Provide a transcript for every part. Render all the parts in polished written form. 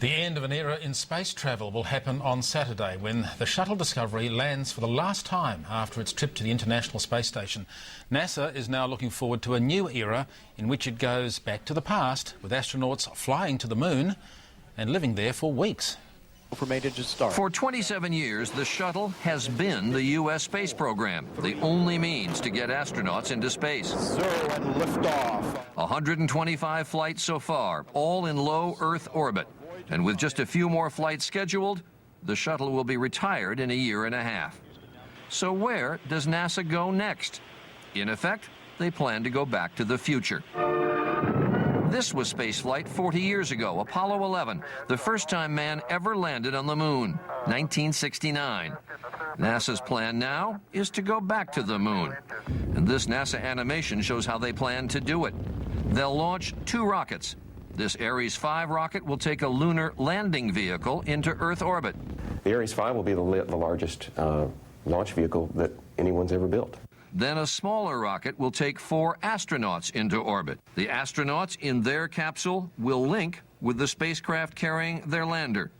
The end of an era in space travel will happen on Saturday when the shuttle Discovery lands for the last time after its trip to the International Space Station. NASA is now looking forward to a new era in which it goes back to the past, with astronauts flying to the moon and living there for weeks. For 27 years, the shuttle has been the U.S. space program, the only means to get astronauts into space. 0 and liftoff. 125 flights so far, all in low Earth orbit. And with just a few more flights scheduled, the shuttle will be retired in a year and a half. So where does NASA go next? In effect, they plan to go back to the future. This was spaceflight 40 years ago, Apollo 11, the first time man ever landed on the moon, 1969. NASA's plan now is to go back to the moon. And this NASA animation shows how they plan to do it. They'll launch 2 rockets. This Ares 5 rocket will take a lunar landing vehicle into Earth orbit. The Ares 5 will be the largest launch vehicle that anyone's ever built. Then a smaller rocket will take 4 astronauts into orbit. The astronauts in their capsule will link with the spacecraft carrying their lander,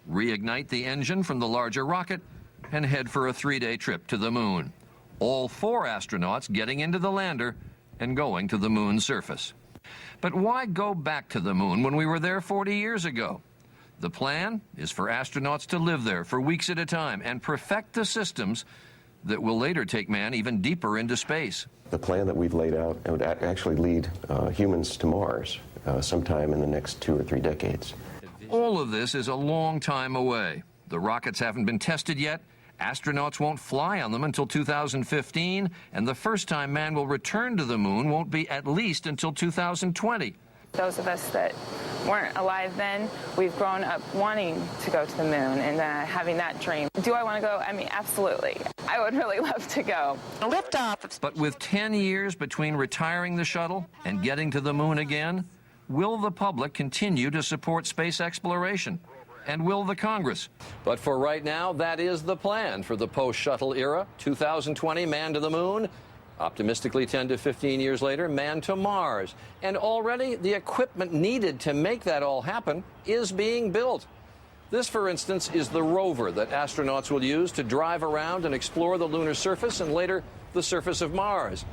reignite the engine from the larger rocket, and head for a 3-day trip to the moon. All 4 astronauts getting into the lander and going to the moon's surface. But why go back to the moon when we were there 40 years ago? The plan is for astronauts to live there for weeks at a time and perfect the systems that will later take man even deeper into space. The plan that we've laid out would actually lead humans to Mars sometime in the next 2 or 3 decades. All of this is a long time away. The rockets haven't been tested yet. Astronauts won't fly on them until 2015, and the first time man will return to the moon won't be at least until 2020. Those of us that weren't alive then, we've grown up wanting to go to the moon and having that dream. Do I want to go? I mean, absolutely. I would really love to go. Liftoff. But with 10 years between retiring the shuttle and getting to the moon again, will the public continue to support space exploration? And will the Congress? But for right now, that is the plan for the post-shuttle era. 2020, man to the moon. Optimistically, 10 to 15 years later, man to Mars. And already the equipment needed to make that all happen is being built. This, for instance, is the rover that astronauts will use to drive around and explore the lunar surface and later the surface of Mars.